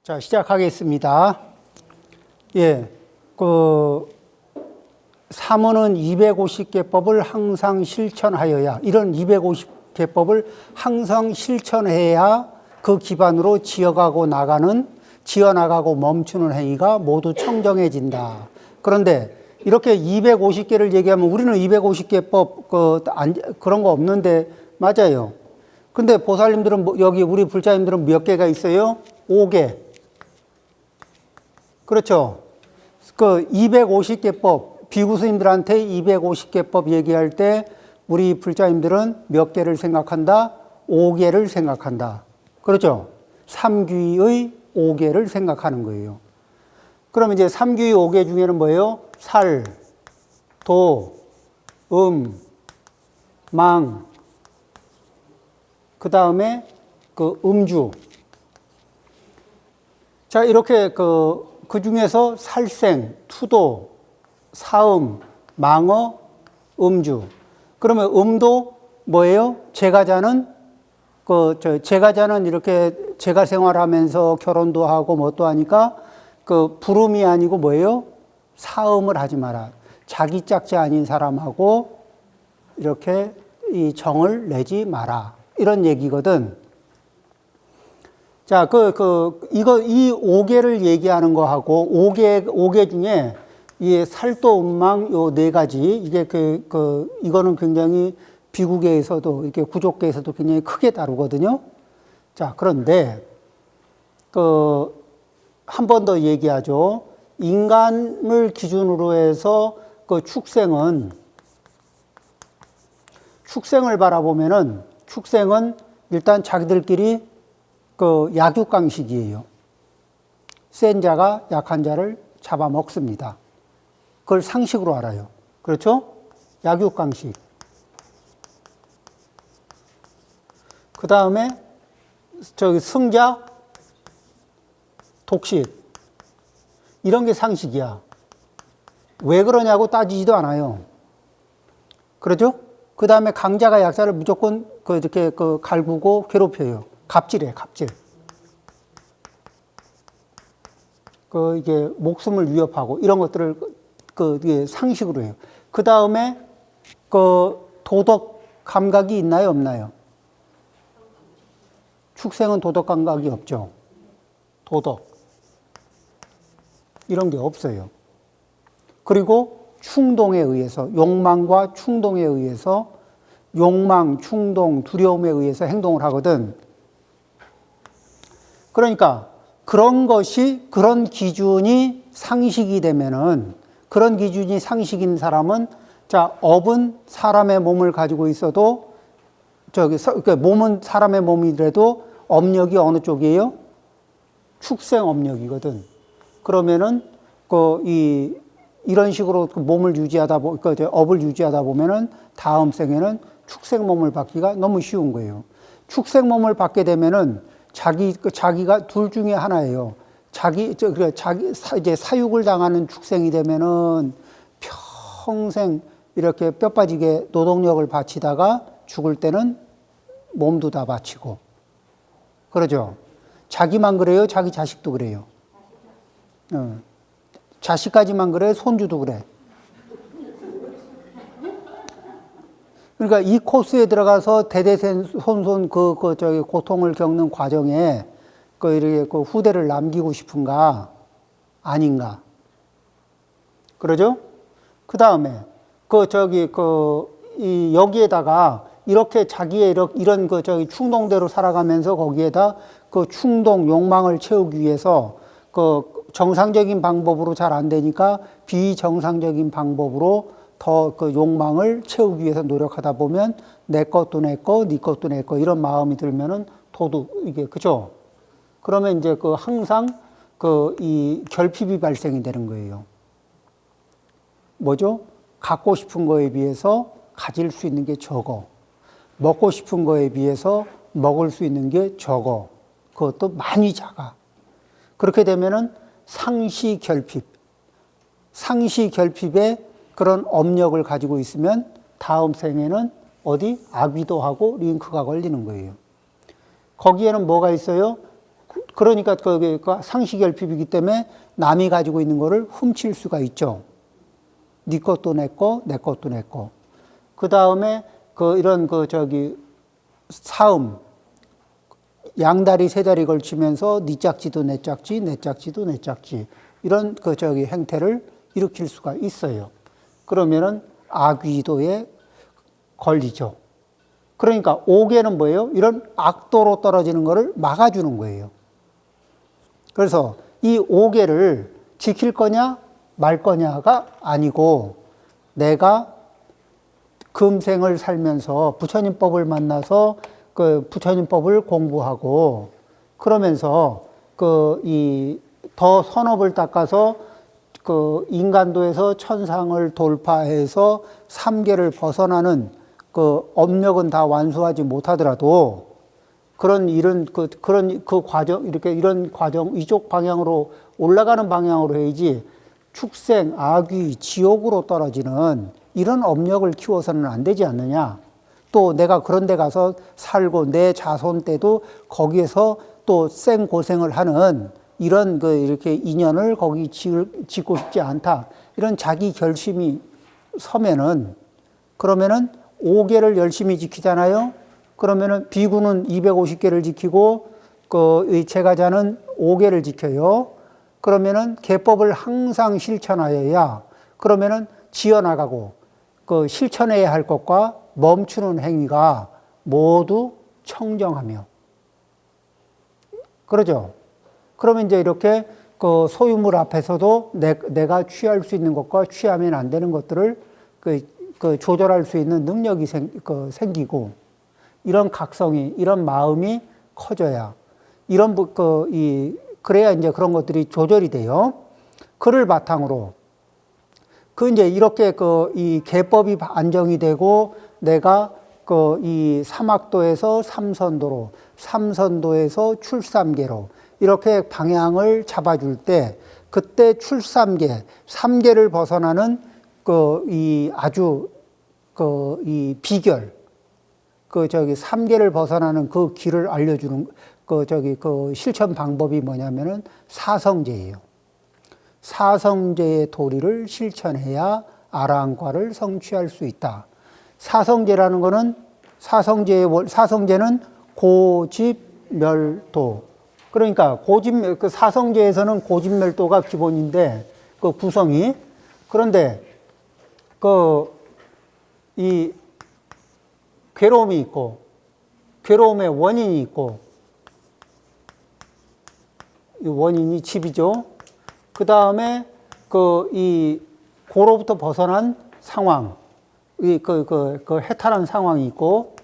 자, 시작하겠습니다. 예, 사문은 250개법을 항상 실천하여야, 이런 250개법을 항상 실천해야 그 기반으로 지어나가고 멈추는 행위가 모두 청정해진다. 그런데 이렇게 250개를 얘기하면 우리는 250개법, 그런 거 없는데, 맞아요. 근데 보살님들은, 여기 우리 불자님들은 몇 개가 있어요? 5개. 그렇죠. 250개법, 비구스님들한테 250개법 얘기할 때 우리 불자님들은 몇 개를 생각한다? 5개를 생각한다. 그렇죠. 삼귀의 5개를 생각하는 거예요. 그럼 이제 삼귀의 5개 중에는 뭐예요? 살, 도, 망, 그 다음에 음주. 자, 이렇게 그 중에서 살생, 투도, 사음, 망어, 음주. 그러면 음도 뭐예요? 제가자는 이렇게 제가 생활하면서 결혼도 하고 뭣도 하니까 불음이 아니고 뭐예요? 사음을 하지 마라. 자기 짝지 아닌 사람하고 이렇게 이 정을 내지 마라. 이런 얘기거든. 자, 이 5개를 얘기하는 거하고, 5개 중에, 이 살도, 음망, 요 4가지, 이게 이거는 굉장히 비구계에서도, 이렇게 구족계에서도 굉장히 크게 다루거든요. 자, 그런데, 한 번 더 얘기하죠. 인간을 기준으로 해서 축생을 바라보면은, 축생은 일단 자기들끼리 약육강식이에요. 센 자가 약한 자를 잡아먹습니다. 그걸 상식으로 알아요. 그렇죠? 약육강식. 그 다음에 승자, 독식. 이런 게 상식이야. 왜 그러냐고 따지지도 않아요. 그렇죠? 그 다음에 강자가 약자를 무조건 이렇게 갈구고 괴롭혀요. 갑질해, 갑질. 이게 목숨을 위협하고 이런 것들을 이게 상식으로 해요. 그 다음에 도덕 감각이 있나요, 없나요? 축생은 도덕 감각이 없죠. 도덕. 이런 게 없어요. 그리고 충동에 의해서, 욕망과 충동에 의해서, 욕망, 충동, 두려움에 의해서 행동을 하거든. 그러니까 그런 기준이 상식이 되면은, 그런 기준이 상식인 사람은, 자, 업은 사람의 몸을 가지고 있어도, 몸은 사람의 몸이더라도 업력이 어느 쪽이에요? 축생 업력이거든. 그러면은, 이런 식으로 몸을 업을 유지하다 보면은 다음 생에는 축생 몸을 받기가 너무 쉬운 거예요. 축생 몸을 받게 되면은 자기가 둘 중에 하나예요. 이제 사육을 당하는 축생이 되면은 평생 이렇게 뼈 빠지게 노동력을 바치다가 죽을 때는 몸도 다 바치고. 그러죠. 자기만 그래요? 자기 자식도 그래요? 자식까지만 그래? 손주도 그래? 그러니까 이 코스에 들어가서 대대손손 고통을 겪는 과정에 이렇게 후대를 남기고 싶은가? 아닌가? 그러죠? 그 다음에 여기에다가 이렇게 자기의 이런 충동대로 살아가면서 거기에다 충동, 욕망을 채우기 위해서 정상적인 방법으로 잘 안 되니까 비정상적인 방법으로 더 욕망을 채우기 위해서 노력하다 보면 내 것도 내 거, 네 것도 내 거 이런 마음이 들면은 이게 그죠? 그러면 이제 항상 이 결핍이 발생이 되는 거예요. 뭐죠? 갖고 싶은 거에 비해서 가질 수 있는 게 적어. 먹고 싶은 거에 비해서 먹을 수 있는 게 적어. 그것도 많이 작아. 그렇게 되면은 상시 결핍에 그런 업력을 가지고 있으면 다음 생에는 악귀도하고 링크가 걸리는 거예요. 거기에는 뭐가 있어요? 그러니까 그 상시결핍이기 때문에 남이 가지고 있는 거를 훔칠 수가 있죠. 네 것도 내 거, 내 것도 내 거. 그 다음에 이런 사음, 양다리 세 다리 걸치면서 네 짝지도 내 짝지, 내 짝지도 내 짝지. 이런 행태를 일으킬 수가 있어요. 그러면은 악의도에 걸리죠. 그러니까 오계는 뭐예요? 이런 악도로 떨어지는 거를 막아주는 거예요. 그래서 이 오계를 지킬 거냐 말 거냐가 아니고 내가 금생을 살면서 부처님법을 만나서 그 부처님법을 공부하고 그러면서 더 선업을 닦아서 그 인간도에서 천상을 돌파해서 삼계를 벗어나는 그 업력은 다 완수하지 못하더라도 그런 일은 그런 과정 이런 과정 이쪽 방향으로 올라가는 방향으로 해야지 축생, 악귀, 지옥으로 떨어지는 이런 업력을 키워서는 안 되지 않느냐. 또 내가 그런 데 가서 살고 내 자손 때도 거기에서 또 생고생을 하는 이런 이렇게 인연을 거기 짓고 싶지 않다. 이런 자기 결심이 서면은 그러면은 5개를 열심히 지키잖아요. 그러면은 비구는 250개를 지키고 이 제가자는 5개를 지켜요. 그러면은 계법을 항상 실천하여야 그러면은 지어나가고 실천해야 할 것과 멈추는 행위가 모두 청정하며 그러죠. 그러면 이제 이렇게 소유물 앞에서도 내가 취할 수 있는 것과 취하면 안 되는 것들을 조절할 수 있는 능력이 생기고 이런 각성이 이런 마음이 커져야 그래야 이제 그런 것들이 조절이 돼요. 그를 바탕으로 이제 이렇게 이 계법이 안정이 되고 내가 이 사막도에서 삼선도로, 삼선도에서 출삼계로 이렇게 방향을 잡아줄 때 그때 출삼계, 3계를 벗어나는 아주 이 비결, 3계를 벗어나는 그 길을 알려주는 실천 방법이 뭐냐면은 사성제예요. 사성제의 도리를 실천해야 아라한과를 성취할 수 있다. 사성제라는 거는 사성제는 고집멸도. 그러니까 사성제에서는 고집멸도가 기본인데 구성이 그런데 이 괴로움이 있고 괴로움의 원인이 있고 이 원인이 집이죠. 그 다음에 고로부터 벗어난 상황, 해탈한 상황이 있고,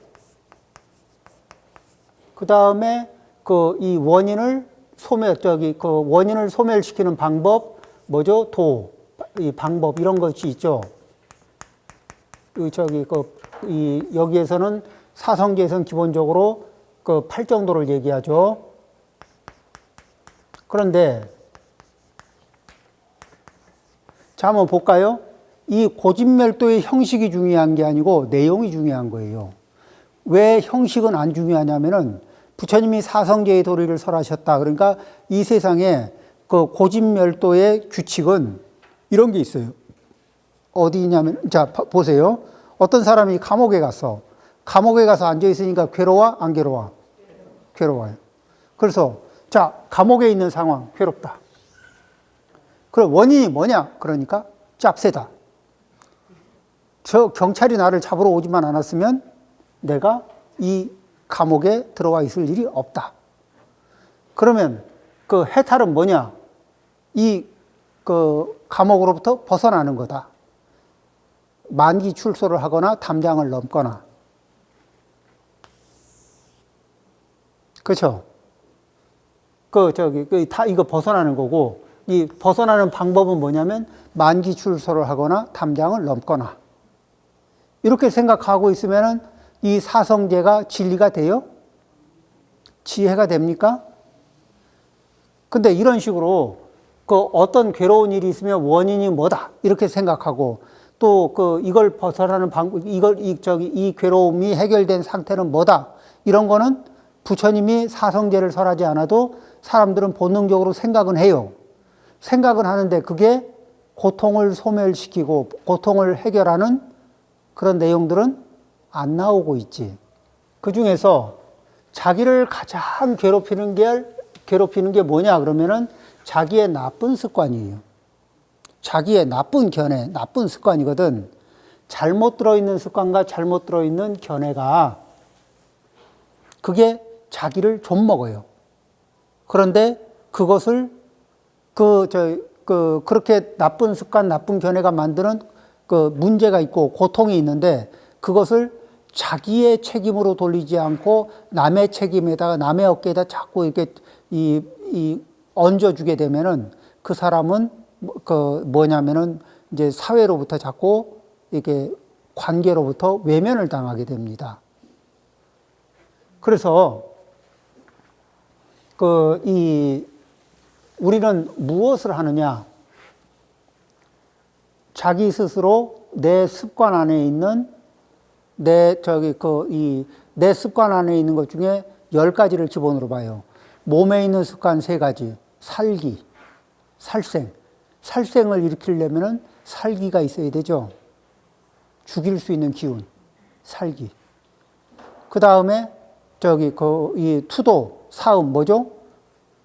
그 다음에 이 원인을 원인을 소멸시키는 방법, 뭐죠? 이 방법, 이런 것이 있죠. 여기에서는 사성제에서는 기본적으로 8정도를 얘기하죠. 그런데, 자, 한번 볼까요? 이 고집멸도의 형식이 중요한 게 아니고 내용이 중요한 거예요. 왜 형식은 안 중요하냐면은 부처님이 사성제의 도리를 설하셨다. 그러니까 이 세상에 고집멸도의 규칙은 이런 게 있어요. 어디 있냐면, 자, 보세요. 어떤 사람이 감옥에 갔어. 감옥에 가서 앉아있으니까 괴로워? 안 괴로워? 괴로워요. 그래서, 자, 감옥에 있는 상황, 괴롭다. 그럼 원인이 뭐냐? 그러니까 짭새다. 저 경찰이 나를 잡으러 오지만 않았으면 내가 이 감옥에 들어와 있을 일이 없다. 그러면 해탈은 뭐냐? 이 감옥으로부터 벗어나는 거다. 만기 출소를 하거나 담장을 넘거나. 그렇죠? 이거 벗어나는 거고, 이 벗어나는 방법은 뭐냐면 만기 출소를 하거나 담장을 넘거나. 이렇게 생각하고 있으면은 이 사성제가 진리가 돼요? 지혜가 됩니까? 근데 이런 식으로 어떤 괴로운 일이 있으면 원인이 뭐다 이렇게 생각하고 또 이걸 벗어나는 방법, 이 괴로움이 해결된 상태는 뭐다 이런 거는 부처님이 사성제를 설하지 않아도 사람들은 본능적으로 생각은 해요. 생각은 하는데 그게 고통을 소멸시키고 고통을 해결하는 그런 내용들은 안 나오고 있지. 그 중에서 자기를 가장 괴롭히는 게 뭐냐 그러면은 자기의 나쁜 습관이에요. 자기의 나쁜 견해, 나쁜 습관이거든. 잘못 들어있는 습관과 잘못 들어있는 견해가 그게 자기를 좀 먹어요. 그런데 그것을 그렇게 나쁜 습관, 나쁜 견해가 만드는 그 문제가 있고 고통이 있는데 그것을 자기의 책임으로 돌리지 않고 남의 책임에다가 남의 어깨에다 자꾸 이렇게 얹어주게 되면은 그 사람은 뭐냐면은 이제 사회로부터 자꾸 이렇게 관계로부터 외면을 당하게 됩니다. 그래서 우리는 무엇을 하느냐? 자기 스스로 내 습관 안에 있는 내 습관 안에 있는 것 중에 10가지를 기본으로 봐요. 몸에 있는 습관 3가지. 살기, 살생. 살생을 일으키려면은 살기가 있어야 되죠. 죽일 수 있는 기운, 살기. 그 다음에 이 투도, 사음, 뭐죠?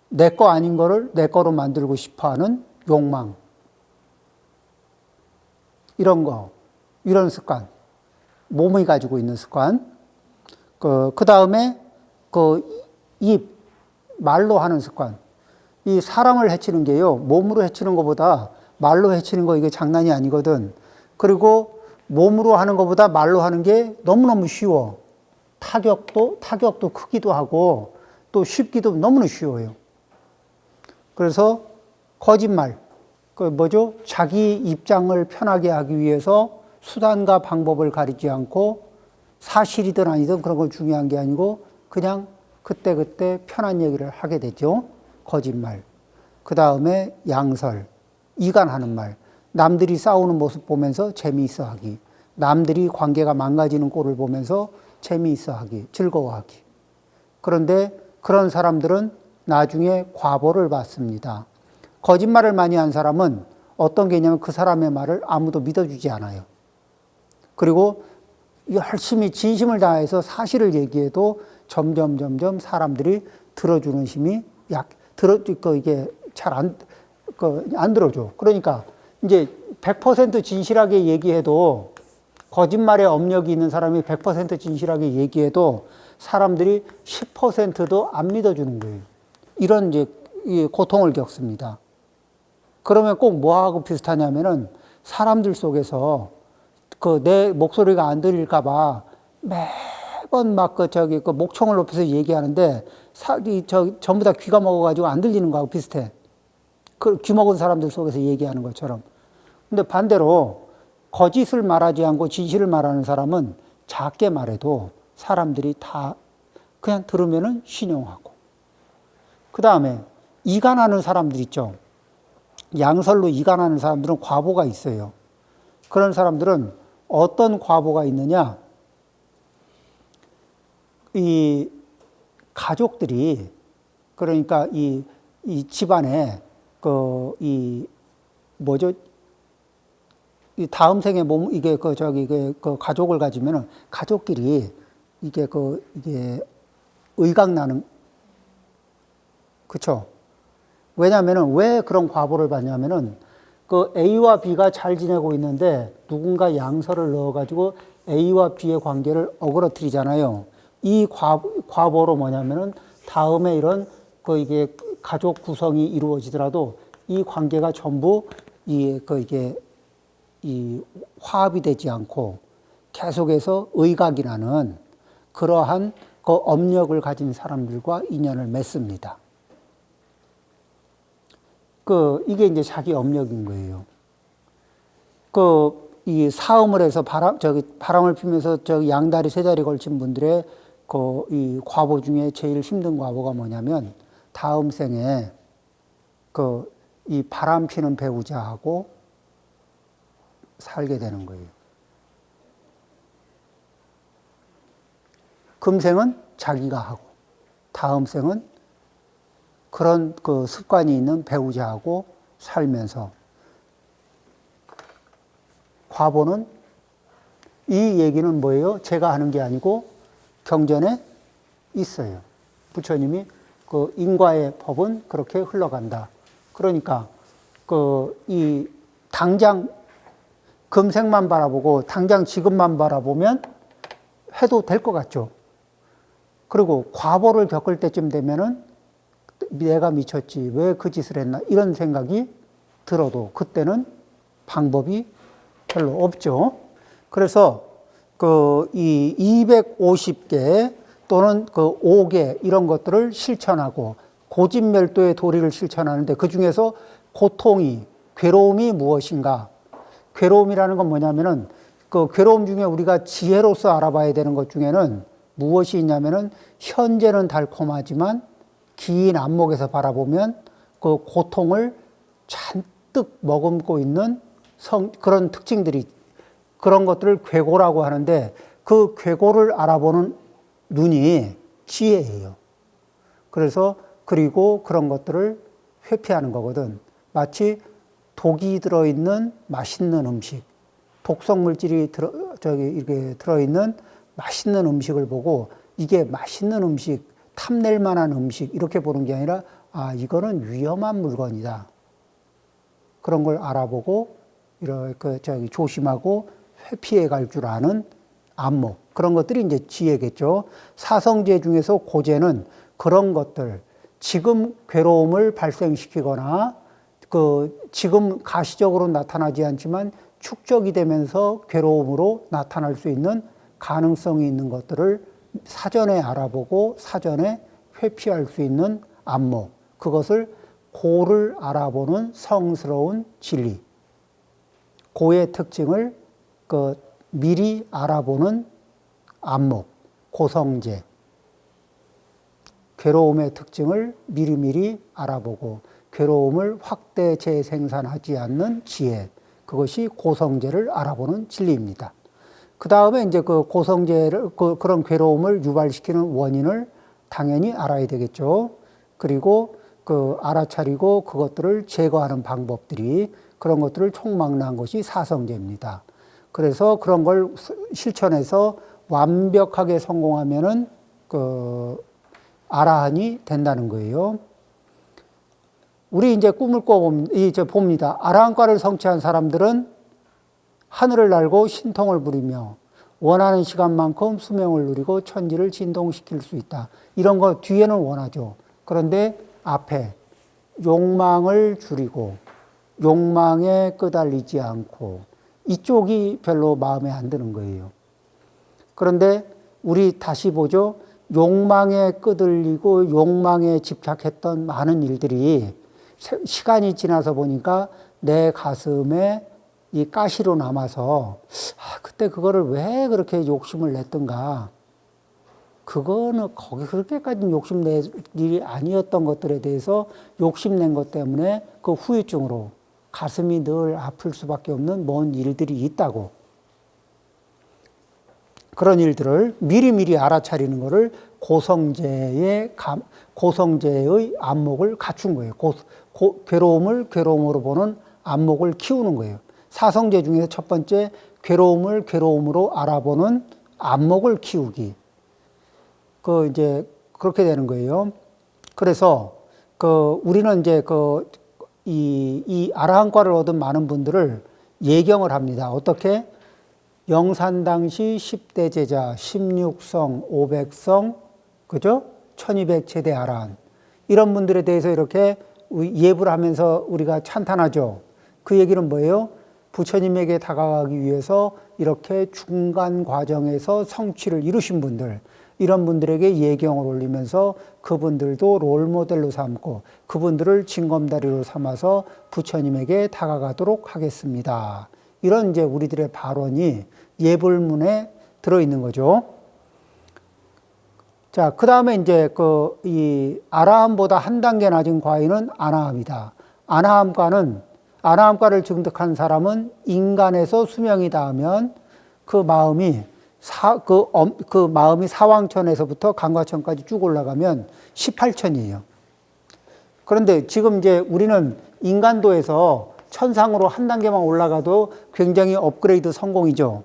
내 거 아닌 거를 내 거로 만들고 싶어 하는 욕망. 이런 습관. 몸이 가지고 있는 습관. 그 다음에 입, 말로 하는 습관. 이 사람을 해치는 게요, 몸으로 해치는 것보다 말로 해치는 거 이게 장난이 아니거든. 그리고 몸으로 하는 것보다 말로 하는 게 너무너무 쉬워. 타격도 크기도 하고 또 쉽기도 너무나 쉬워요. 그래서 거짓말, 자기 입장을 편하게 하기 위해서 수단과 방법을 가리지 않고 사실이든 아니든 그런 건 중요한 게 아니고 그냥 그때그때 편한 얘기를 하게 되죠. 거짓말. 그 다음에 양설, 이간하는 말. 남들이 싸우는 모습 보면서 재미있어 하기. 남들이 관계가 망가지는 꼴을 보면서 재미있어 하기, 즐거워하기. 그런데 그런 사람들은 나중에 과보를 받습니다. 거짓말을 많이 한 사람은 어떤 게 있냐면 그 사람의 말을 아무도 믿어주지 않아요. 그리고 열심히 진심을 다해서 사실을 얘기해도 점점 사람들이 들어주는 힘이 이게 잘 안 들어줘. 그러니까 이제 100% 진실하게 얘기해도 거짓말에 업력이 있는 사람이 100% 진실하게 얘기해도 사람들이 10%도 안 믿어주는 거예요. 이런 이제 고통을 겪습니다. 그러면 꼭 뭐하고 비슷하냐면은 사람들 속에서 내 목소리가 안 들릴까봐 매번 목청을 높여서 얘기하는데 전부 다 귀가 먹어가지고 안 들리는 거하고 비슷해. 귀 먹은 사람들 속에서 얘기하는 것처럼. 근데 반대로 거짓을 말하지 않고 진실을 말하는 사람은 작게 말해도 사람들이 다 그냥 들으면은 신용하고. 그 다음에 이간하는 사람들 있죠. 양설로 이간하는 사람들은 과보가 있어요. 그런 사람들은 어떤 과보가 있느냐? 이 가족들이, 그러니까 이 집안에 이 다음 생에 이게 가족을 가지면은 가족끼리 이게 의각나는, 그쵸? 왜냐면은 왜 그런 과보를 받냐면은 A와 B가 잘 지내고 있는데 누군가 양설을 넣어가지고 A와 B의 관계를 어그러뜨리잖아요. 이 과보로 뭐냐면은 다음에 이런 이게 가족 구성이 이루어지더라도 이 관계가 전부 이게 화합이 되지 않고 계속해서 의각이 나는 그러한 업력을 가진 사람들과 인연을 맺습니다. 이게 이제 자기 업력인 거예요. 이 사음을 해서 바람을 피면서 양다리 세 다리 걸친 분들의 이 과보 중에 제일 힘든 과보가 뭐냐면 다음 생에 이 바람 피는 배우자하고 살게 되는 거예요. 금생은 자기가 하고 다음 생은 그런 그 습관이 있는 배우자하고 살면서 과보는 이 얘기는 뭐예요? 제가 하는 게 아니고 경전에 있어요. 부처님이 그 인과의 법은 그렇게 흘러간다. 그러니까 그 이 당장 금생만 바라보고 당장 지금만 바라보면 해도 될 것 같죠. 그리고 과보를 겪을 때쯤 되면은 내가 미쳤지, 왜 그 짓을 했나, 이런 생각이 들어도 그때는 방법이 별로 없죠. 그래서 그 이 250개 또는 그 5개 이런 것들을 실천하고 고진멸도의 도리를 실천하는데 그 중에서 고통이, 괴로움이 무엇인가? 괴로움이라는 건 뭐냐면은 그 괴로움 중에 우리가 지혜로서 알아봐야 되는 것 중에는 무엇이 있냐면은 현재는 달콤하지만 긴 안목에서 바라보면 그 고통을 잔뜩 머금고 있는 그런 특징들이, 그런 것들을 괴고라고 하는데 그 괴고를 알아보는 눈이 지혜예요. 그래서 그리고 그런 것들을 회피하는 거거든. 마치 독이 들어있는 맛있는 음식, 독성 물질이 이렇게 들어있는 맛있는 음식을 보고 이게 맛있는 음식, 탐낼 만한 음식 이렇게 보는 게 아니라 이거는 위험한 물건이다. 그런 걸 알아보고 이렇게 조심하고 회피해 갈 줄 아는 안목, 그런 것들이 이제 지혜겠죠. 사성제 중에서 고제는 그런 것들, 지금 괴로움을 발생시키거나 지금 가시적으로 나타나지 않지만 축적이 되면서 괴로움으로 나타날 수 있는 가능성이 있는 것들을 사전에 알아보고 사전에 회피할 수 있는 안목, 그것을 고를 알아보는 성스러운 진리, 고의 특징을 미리 알아보는 안목, 고성제, 괴로움의 특징을 미리미리 알아보고 괴로움을 확대 재생산하지 않는 지혜, 그것이 고성제를 알아보는 진리입니다. 그 다음에 이제 그 고성제를, 그런 괴로움을 유발시키는 원인을 당연히 알아야 되겠죠. 그리고 알아차리고 그것들을 제거하는 방법들이, 그런 것들을 총망라한 것이 사성제입니다. 그래서 그런 걸 실천해서 완벽하게 성공하면은 아라한이 된다는 거예요. 우리 이제 꿈을 봅니다. 아라한과를 성취한 사람들은 하늘을 날고 신통을 부리며 원하는 시간만큼 수명을 누리고 천지를 진동시킬 수 있다. 이런 거 뒤에는 원하죠. 그런데 앞에 욕망을 줄이고 욕망에 끄달리지 않고 이쪽이 별로 마음에 안 드는 거예요. 그런데 우리 다시 보죠. 욕망에 끄들리고 욕망에 집착했던 많은 일들이 시간이 지나서 보니까 내 가슴에 이 가시로 남아서 그때 그거를 왜 그렇게 욕심을 냈던가, 그거는 거기 그렇게까지 욕심낼 일이 아니었던 것들에 대해서 욕심낸 것 때문에 그 후유증으로 가슴이 늘 아플 수밖에 없는 먼 일들이 있다고. 그런 일들을 미리미리 알아차리는 것을 고성제의 안목을 갖춘 거예요. 괴로움을 괴로움으로 보는 안목을 키우는 거예요. 사성제 중에서 첫 번째, 괴로움을 괴로움으로 알아보는 안목을 키우기. 이제 그렇게 되는 거예요. 그래서 우리는 이제 이 아라한과를 얻은 많은 분들을 예경을 합니다. 어떻게? 영산당시 10대 제자, 16성, 500성, 그죠? 1200 최대 아라한. 이런 분들에 대해서 이렇게 예불 하면서 우리가 찬탄하죠. 그 얘기는 뭐예요? 부처님에게 다가가기 위해서 이렇게 중간 과정에서 성취를 이루신 분들, 이런 분들에게 예경을 올리면서 그분들도 롤모델로 삼고 그분들을 징검다리로 삼아서 부처님에게 다가가도록 하겠습니다. 이런 이제 우리들의 발언이 예불문에 들어있는 거죠. 자, 그 다음에 이제 이 아라함보다 한 단계 낮은 과인은 아나함이다. 아나함과를 증득한 사람은 인간에서 수명이 닿으면 그 마음이 사왕천에서부터 감과천까지 쭉 올라가면 18천이에요. 그런데 지금 이제 우리는 인간도에서 천상으로 한 단계만 올라가도 굉장히 업그레이드 성공이죠.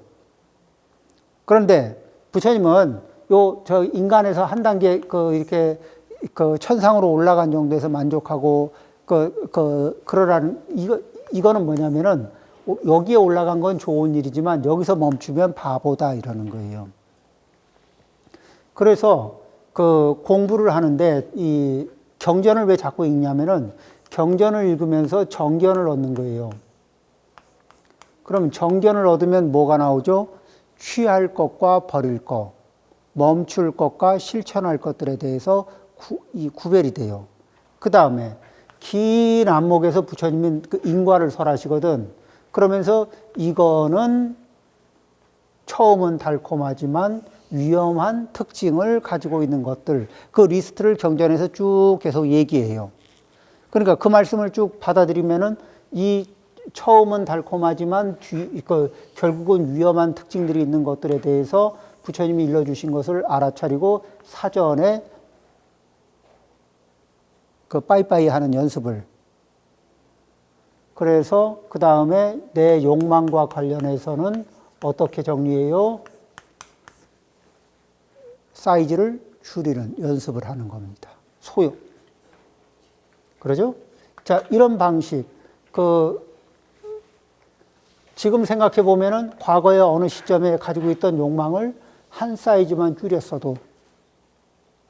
그런데 부처님은 저 인간에서 한 단계 이렇게 천상으로 올라간 정도에서 만족하고 그러라는 이거는 뭐냐면은 여기에 올라간 건 좋은 일이지만 여기서 멈추면 바보다 이러는 거예요. 그래서 공부를 하는데 이 경전을 왜 자꾸 읽냐면은 경전을 읽으면서 정견을 얻는 거예요. 그럼 정견을 얻으면 뭐가 나오죠? 취할 것과 버릴 것, 멈출 것과 실천할 것들에 대해서 구별이 돼요. 그 다음에 긴 안목에서 부처님은 인과를 설하시거든. 그러면서 이거는 처음은 달콤하지만 위험한 특징을 가지고 있는 것들, 그 리스트를 경전에서 쭉 계속 얘기해요. 그러니까 그 말씀을 쭉 받아들이면은 이 처음은 달콤하지만 결국은 위험한 특징들이 있는 것들에 대해서 부처님이 일러주신 것을 알아차리고 사전에 빠이빠이 하는 연습을. 그래서 그 다음에 내 욕망과 관련해서는 어떻게 정리해요? 사이즈를 줄이는 연습을 하는 겁니다. 소요. 그러죠? 자, 이런 방식. 지금 생각해 보면은 과거에 어느 시점에 가지고 있던 욕망을 한 사이즈만 줄였어도,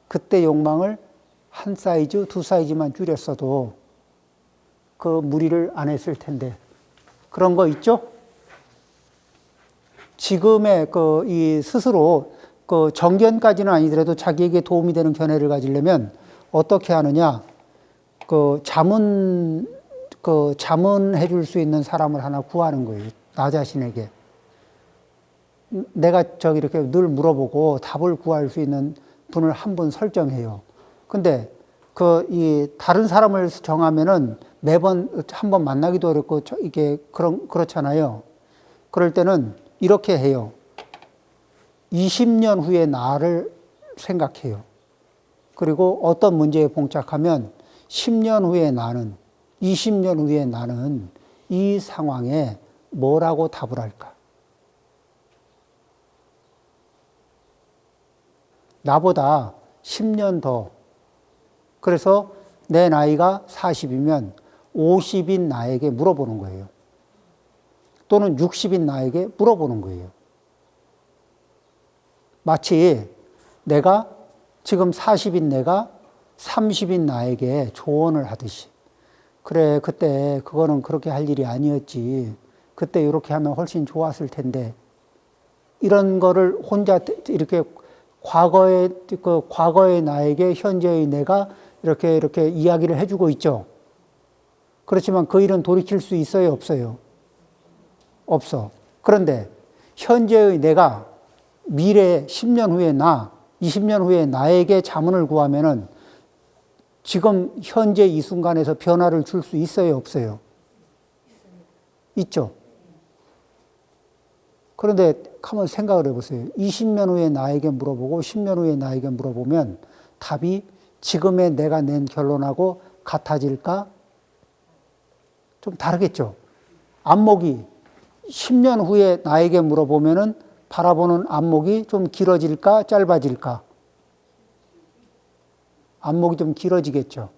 그때 욕망을 한 사이즈, 두 사이즈만 줄였어도 그 무리를 안 했을 텐데. 그런 거 있죠? 지금의 이 스스로 정견까지는 아니더라도 자기에게 도움이 되는 견해를 가지려면 어떻게 하느냐? 자문해 줄 수 있는 사람을 하나 구하는 거예요. 나 자신에게. 내가 이렇게 늘 물어보고 답을 구할 수 있는 분을 한 분 설정해요. 근데 이 다른 사람을 정하면은 매번 한 번 만나기도 어렵고 이게 그렇잖아요. 그럴 때는 이렇게 해요. 20년 후에 나를 생각해요. 그리고 어떤 문제에 봉착하면 10년 후에 나는, 20년 후에 나는 이 상황에 뭐라고 답을 할까? 나보다 10년 더. 그래서 내 나이가 40이면 50인 나에게 물어보는 거예요. 또는 60인 나에게 물어보는 거예요. 마치 내가 지금 40인 내가 30인 나에게 조언을 하듯이. 그래, 그때 그거는 그렇게 할 일이 아니었지. 그때 이렇게 하면 훨씬 좋았을 텐데. 이런 거를 혼자 이렇게 과거의 나에게 현재의 내가 이렇게 이야기를 해주고 있죠. 그렇지만 그 일은 돌이킬 수 있어요, 없어요? 없어. 그런데 현재의 내가 미래 10년 후에 20년 후에 나에게 자문을 구하면은 지금 현재 이 순간에서 변화를 줄 수 있어요, 없어요? 있죠. 그런데 한번 생각을 해보세요. 20년 후에 나에게 물어보고 10년 후에 나에게 물어보면 답이 지금의 내가 낸 결론하고 같아질까? 좀 다르겠죠. 안목이 10년 후에 나에게 물어보면은 바라보는 안목이 좀 길어질까, 짧아질까? 안목이 좀 길어지겠죠.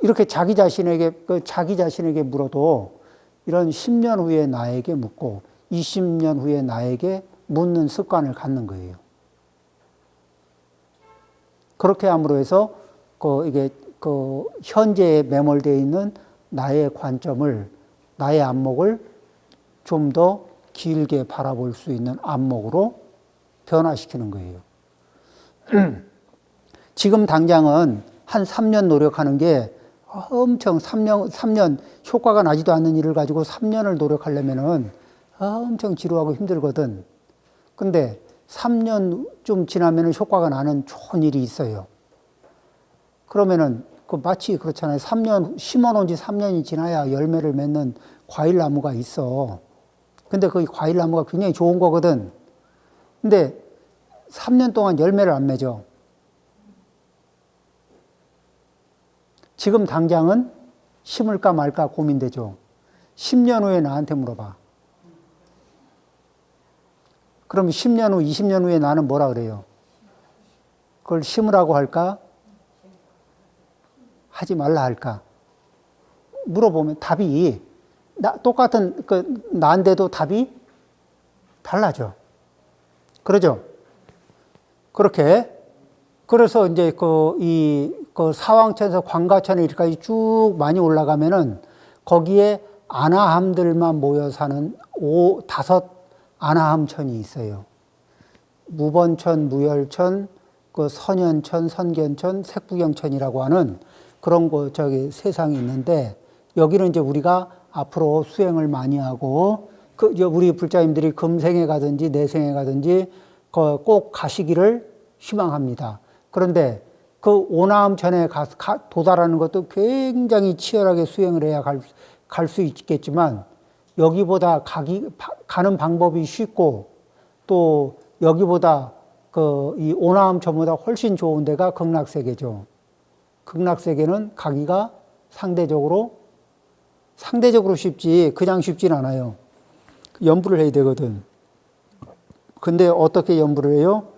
이렇게 자기 자신에게 물어도 이런 10년 후에 나에게 묻고 20년 후에 나에게 묻는 습관을 갖는 거예요. 그렇게 함으로 해서 이게 현재에 매몰되어 있는 나의 관점을, 나의 안목을 좀 더 길게 바라볼 수 있는 안목으로 변화시키는 거예요. 지금 당장은 한 3년 노력하는 게 엄청 3년 효과가 나지도 않는 일을 가지고 3년을 노력하려면은 엄청 지루하고 힘들거든. 근데 3년 좀 지나면은 효과가 나는 좋은 일이 있어요. 그러면은 마치 그렇잖아요. 3년, 심어놓은 지 3년이 지나야 열매를 맺는 과일나무가 있어. 근데 그 과일나무가 굉장히 좋은 거거든. 근데 3년 동안 열매를 안 맺어. 지금 당장은 심을까 말까 고민되죠. 10년 후에 나한테 물어봐. 그럼 10년 후, 20년 후에 나는 뭐라 그래요? 그걸 심으라고 할까? 하지 말라 할까? 물어보면 답이 똑같은 나인데도 답이 달라져. 그러죠? 그렇게 그래서 이제 그 사왕천에서 광가천에 이렇게까지 쭉 많이 올라가면은 거기에 아나함들만 모여 사는 다섯 아나함천이 있어요. 무번천, 무열천, 그 선현천, 선견천, 색부경천이라고 하는 그런 세상이 있는데 여기는 이제 우리가 앞으로 수행을 많이 하고 우리 불자님들이 금생에 가든지 내생에 가든지 꼭 가시기를 희망합니다. 그런데 그 오나함천에 도달하는 것도 굉장히 치열하게 수행을 해야 갈 수 있겠지만 여기보다 가는 방법이 쉽고 또 여기보다 이 오나함천보다 훨씬 좋은 데가 극락세계죠. 극락세계는 가기가 상대적으로 쉽지 그냥 쉽진 않아요. 연부를 해야 되거든. 근데 어떻게 연부를 해요?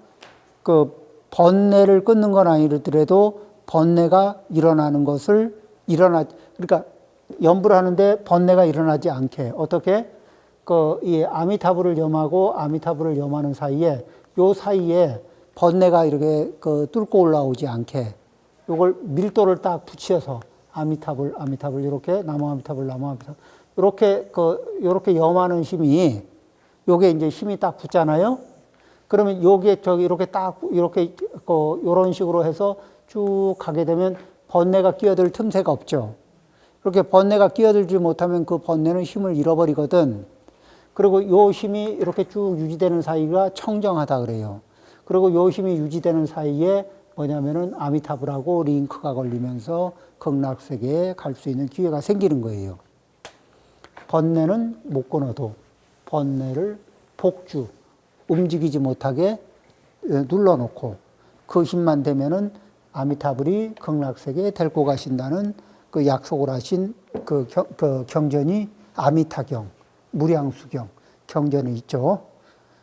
번뇌를 끊는 건 아니더라도 번뇌가 일어나는 것을 그러니까 연부를 하는데 번뇌가 일어나지 않게 어떻게 이 아미타불을 염하고 아미타불을 염하는 사이에 요 사이에 번뇌가 이렇게 뚫고 올라오지 않게 요걸 밀도를 딱 붙여서 아미타불 이렇게 나무 아미타불 이렇게 염하는 힘이 요게 이제 힘이 딱 붙잖아요. 그러면 요게 이렇게 요런 식으로 해서 쭉 가게 되면 번뇌가 끼어들 틈새가 없죠. 그렇게 번뇌가 끼어들지 못하면 그 번뇌는 힘을 잃어버리거든. 그리고 요 힘이 이렇게 쭉 유지되는 사이가 청정하다 그래요. 그리고 요 힘이 유지되는 사이에 뭐냐면은 아미타불하고 링크가 걸리면서 극락세계에 갈 수 있는 기회가 생기는 거예요. 번뇌는 못 끊어도 번뇌를 움직이지 못하게 눌러놓고 그 힘만 되면은 아미타불이 극락세계에 데리고 가신다는 그 약속을 하신 그 경전이 아미타경, 무량수경 경전이 있죠.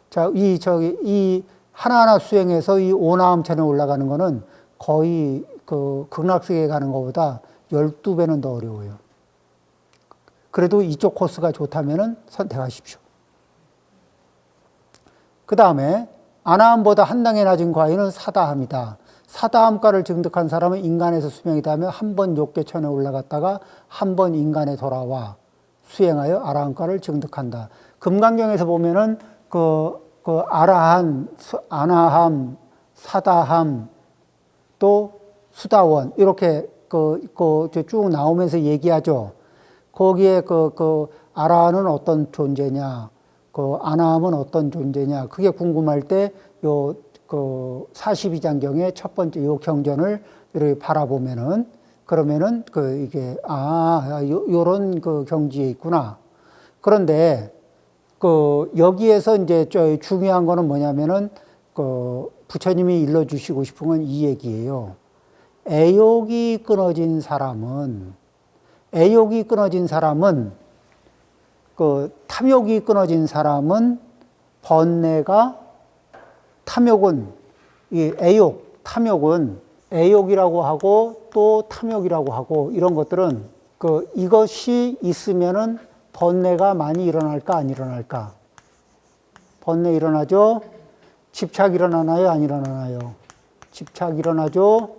자, 이 하나하나 수행해서 이 오나함천에 올라가는 거는 거의 극락세계에 가는 것보다 12배는 더 어려워요. 그래도 이쪽 코스가 좋다면은 선택하십시오. 그 다음에 아나함보다 한 단계 낮은 과인은 사다함이다. 사다함가를 증득한 사람은 인간에서 수명이 닿으면 한 번 욕계천에 올라갔다가 한 번 인간에 돌아와 수행하여 아라함가를 증득한다. 금강경에서 보면은 아라한, 아나함, 사다함, 또 수다원 이렇게 쭉 나오면서 얘기하죠. 거기에 아라한은 어떤 존재냐, 아나함은 어떤 존재냐, 그게 궁금할 때 42장경의 첫 번째 요 경전을 이렇게 바라보면은, 그러면은 요런 경지에 있구나. 그런데, 여기에서 이제 중요한 거는 뭐냐면은, 부처님이 일러주시고 싶은 건 이 얘기예요. 애욕이 끊어진 사람은, 탐욕이 끊어진 사람은 번뇌가 탐욕은 이 탐욕은 애욕이라고 하고 또 탐욕이라고 하고 이런 것들은 이것이 있으면은 번뇌가 많이 일어날까 안 일어날까? 번뇌 일어나죠? 집착 일어나나요? 안 일어나나요? 집착 일어나죠?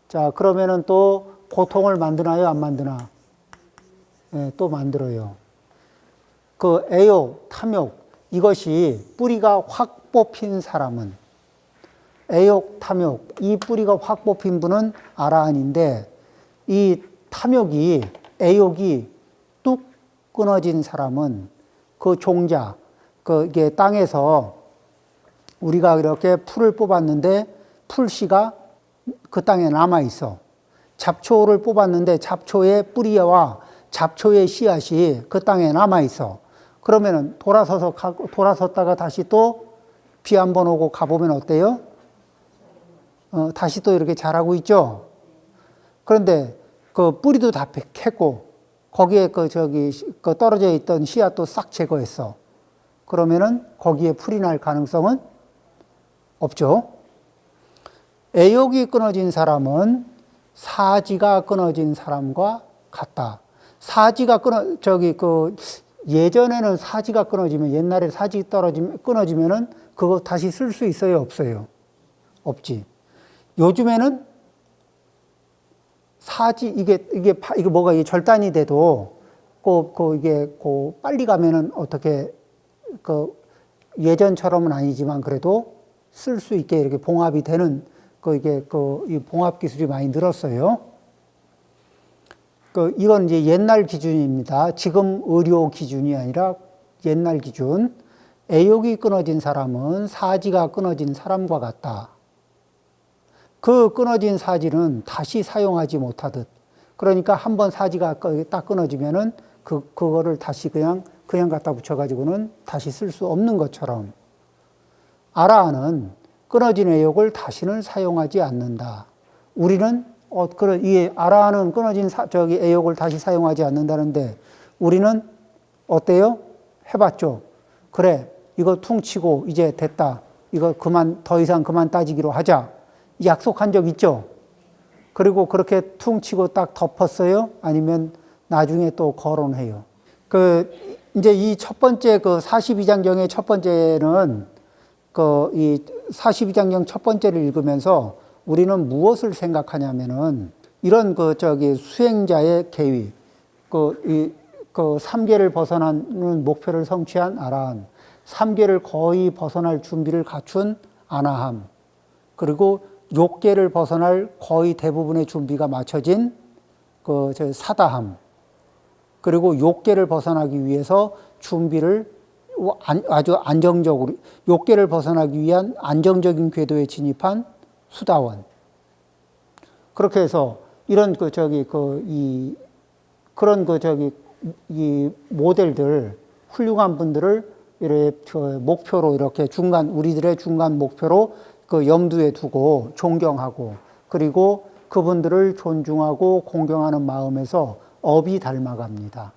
자, 그러면은 또 고통을 만드나요? 안 만드나? 네, 또 만들어요. 애욕, 탐욕, 이것이 뿌리가 확 뽑힌 사람은, 애욕, 탐욕, 이 뿌리가 확 뽑힌 분은 아라한인데, 이 탐욕이, 애욕이 뚝 끊어진 사람은 그 종자, 이게 땅에서 우리가 이렇게 풀을 뽑았는데 풀씨가 그 땅에 남아있어. 잡초를 뽑았는데 잡초의 뿌리와 잡초의 씨앗이 그 땅에 남아있어. 그러면은 돌아섰다가 다시 또 비 한 번 오고 가보면 어때요? 다시 또 이렇게 자라고 있죠? 그런데 그 뿌리도 다 캤고 거기에 그 떨어져 있던 씨앗도 싹 제거했어. 그러면은 거기에 풀이 날 가능성은 없죠. 애욕이 끊어진 사람은 사지가 끊어진 사람과 같다. 사지가 예전에는 사지가 끊어지면, 옛날에 사지 끊어지면은 그거 다시 쓸 수 있어요? 없어요? 없지. 요즘에는 사지, 이게 뭐가 이게 절단이 돼도, 이게, 빨리 가면은 어떻게, 예전처럼은 아니지만 그래도 쓸 수 있게 이렇게 봉합이 되는, 이 봉합 기술이 많이 늘었어요. 이건 이제 옛날 기준입니다. 지금 의료 기준이 아니라 옛날 기준. 애욕이 끊어진 사람은 사지가 끊어진 사람과 같다. 그 끊어진 사지는 다시 사용하지 못하듯. 그러니까 한번 사지가 딱 끊어지면은 그거를 다시 그냥 갖다 붙여가지고는 다시 쓸 수 없는 것처럼. 아라한은 끊어진 애욕을 다시는 사용하지 않는다. 우리는 이 아라한은 끊어진 애욕을 다시 사용하지 않는다는데 우리는 어때요? 해봤죠. 그래, 이거 퉁치고 이제 됐다. 이거 더 이상 그만 따지기로 하자. 약속한 적 있죠? 그리고 그렇게 퉁치고 딱 덮었어요? 아니면 나중에 또 거론해요? 이제 이 첫 번째 42장경의 첫 번째는 이 42장경 첫 번째를 읽으면서 우리는 무엇을 생각하냐면은 이런 수행자의 계위, 삼계를 벗어나는 목표를 성취한 아라한, 삼계를 거의 벗어날 준비를 갖춘 아나함, 그리고 욕계를 벗어날 거의 대부분의 준비가 마쳐진 사다함, 그리고 욕계를 벗어나기 위해서 준비를 아주 안정적으로, 욕계를 벗어나기 위한 안정적인 궤도에 진입한 수다원. 그렇게 해서 이런 이 모델들, 훌륭한 분들을 이렇게 목표로 이렇게 우리들의 중간 목표로 염두에 두고 존경하고, 그리고 그분들을 존중하고 공경하는 마음에서 업이 닮아갑니다.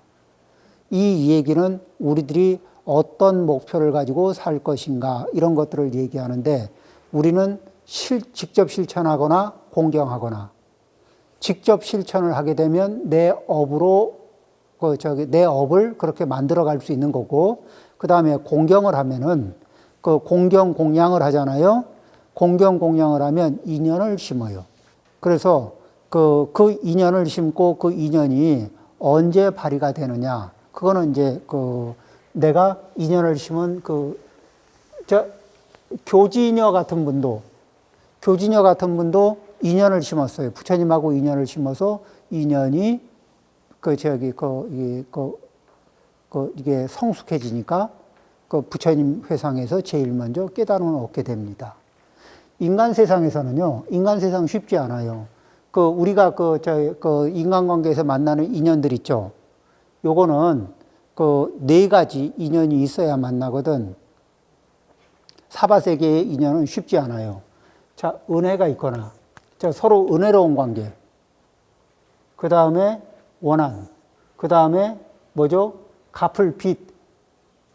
이 얘기는 우리들이 어떤 목표를 가지고 살 것인가, 이런 것들을 얘기하는데, 우리는 직접 실천하거나 공경하거나, 직접 실천을 하게 되면 내 업을 그렇게 만들어 갈 수 있는 거고, 그 다음에 공경을 하면은 공경 공양을 하잖아요. 공경 공양을 하면 인연을 심어요. 그래서 그 인연을 심고 그 인연이 언제 발휘가 되느냐, 그거는 이제 내가 인연을 심은 교지녀 같은 분도 인연을 심었어요. 부처님하고 인연을 심어서 인연이 이게 성숙해지니까 부처님 회상에서 제일 먼저 깨달음을 얻게 됩니다. 인간 세상에서는요, 인간 세상 쉽지 않아요. 우리가 인간관계에서 만나는 인연들 있죠. 요거는 네 가지 인연이 있어야 만나거든. 사바세계의 인연은 쉽지 않아요. 자, 은혜가 있거나, 서로 은혜로운 관계. 그 다음에 원한. 그 다음에 뭐죠? 갚을 빚.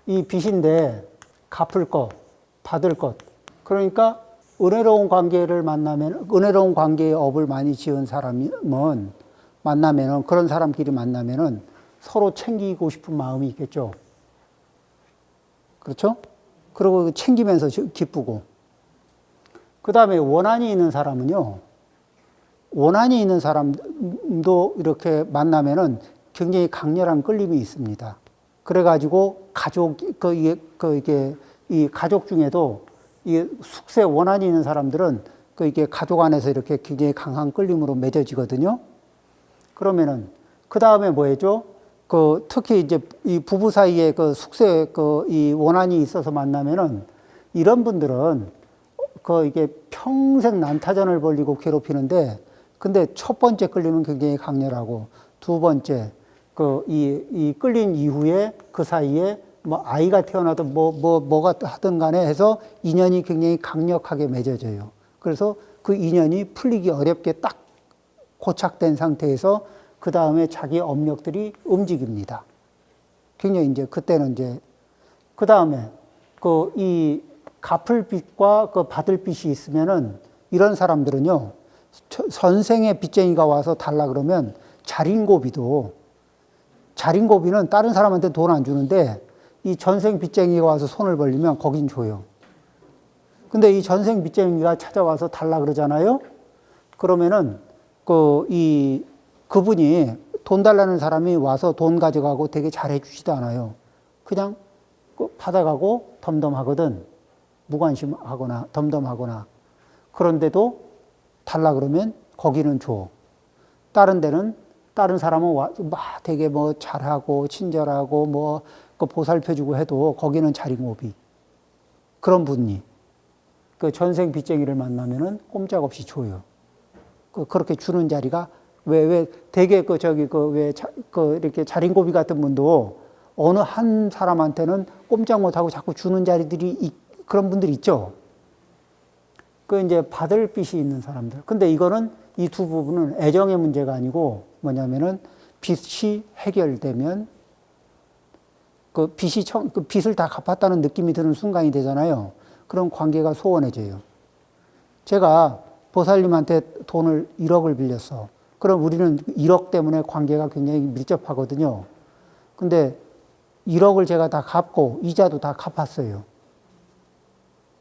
이 빚인데 갚을 것, 받을 것. 그러니까 은혜로운 관계를 만나면, 은혜로운 관계의 업을 많이 지은 사람은 만나면은, 그런 사람끼리 만나면은 서로 챙기고 싶은 마음이 있겠죠. 그렇죠? 그리고 챙기면서 기쁘고. 그 다음에 원한이 있는 사람은요, 원한이 있는 사람도 이렇게 만나면은 굉장히 강렬한 끌림이 있습니다. 그래가지고 이 가족 중에도 이 숙세 원한이 있는 사람들은 이게 가족 안에서 이렇게 굉장히 강한 끌림으로 맺어지거든요. 그러면은 그 다음에 뭐였죠? 특히 이제 이 부부 사이에 숙세 이 원한이 있어서 만나면은 이런 분들은 이게 평생 난타전을 벌이고 괴롭히는데, 근데 첫 번째 끌림은 굉장히 강렬하고, 두 번째 이 끌린 이후에 그 사이에 뭐 아이가 태어나든 뭐가 하든 간에 해서 인연이 굉장히 강력하게 맺어져요. 그래서 그 인연이 풀리기 어렵게 딱 고착된 상태에서 그 다음에 자기 업력들이 움직입니다. 굉장히 이제 그때는 이제 그 다음에 그 이 갚을 빚과 그 받을 빚이 있으면은 이런 사람들은요 선생의 빚쟁이가 와서 달라 그러면 자린고비는 다른 사람한테 돈 안 주는데 이 전생 빚쟁이가 와서 손을 벌리면 거긴 줘요. 근데 이 전생 빚쟁이가 찾아와서 달라 그러잖아요. 그러면은 그분이 돈 달라는 사람이 와서 돈 가져가고 되게 잘해 주지도 않아요. 그냥 받아가고 덤덤하거든. 무관심하거나 덤덤하거나. 그런데도 달라 그러면 거기는 줘. 다른 데는 다른 사람은 막 되게 뭐 잘하고 친절하고 뭐 보살펴주고 해도 거기는 자린고비. 그런 분이 그 전생 빚쟁이를 만나면은 꼼짝없이 줘요. 그렇게 주는 자리가 왜 되게 이렇게 자린고비 같은 분도 어느 한 사람한테는 꼼짝 못하고 자꾸 주는 자리들이 그런 분들이 있죠. 그 이제 받을 빚이 있는 사람들. 근데 이거는 이 두 부분은 애정의 문제가 아니고 뭐냐면은 빚이 해결되면 그 빚을 다 갚았다는 느낌이 드는 순간이 되잖아요. 그럼 관계가 소원해져요. 제가 보살님한테 돈을 1억을 빌렸어. 그럼 우리는 1억 때문에 관계가 굉장히 밀접하거든요. 근데 1억을 제가 다 갚고 이자도 다 갚았어요.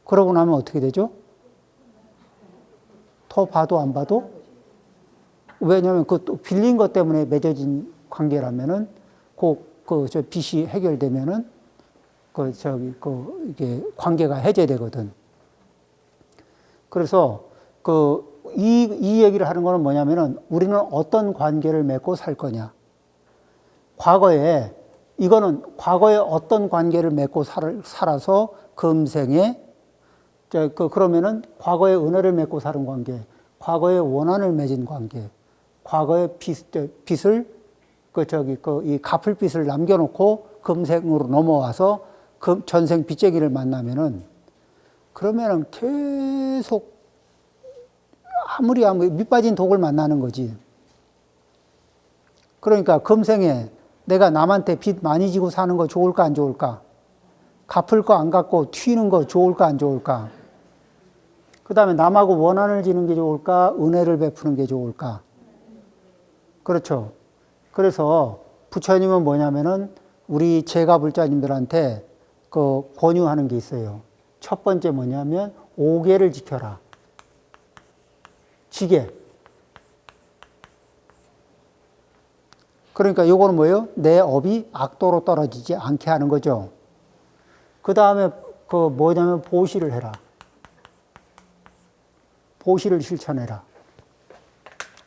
그러고 나면 어떻게 되죠? 더 봐도 안 봐도? 왜냐하면 또 빌린 것 때문에 맺어진 관계라면은 저 빚이 해결되면은 이게 관계가 해제되거든. 그래서 이 얘기를 하는 거는 뭐냐면은 우리는 어떤 관계를 맺고 살 거냐. 과거에 어떤 관계를 맺고 살아서 금생에 그러면은 과거에 은혜를 맺고 사는 관계, 과거에 원한을 맺은 관계, 과거에 빚을 이 갚을 빚을 남겨놓고 금생으로 넘어와서 전생 빚쟁이를 만나면은 그러면은 계속 아무리 밑 빠진 독을 만나는 거지. 그러니까 금생에 내가 남한테 빚 많이 지고 사는 거 좋을까 안 좋을까? 갚을 거 안 갚고 튀는 거 좋을까 안 좋을까? 그 다음에 남하고 원한을 지는 게 좋을까? 은혜를 베푸는 게 좋을까? 그렇죠. 그래서 부처님은 뭐냐면은 우리 제가불자님들한테 권유하는 게 있어요. 첫 번째 뭐냐면 5계를 지켜라. 지계. 그러니까 요거는 뭐예요? 내 업이 악도로 떨어지지 않게 하는 거죠. 그 다음에 뭐냐면 보시를 해라. 보시를 실천해라.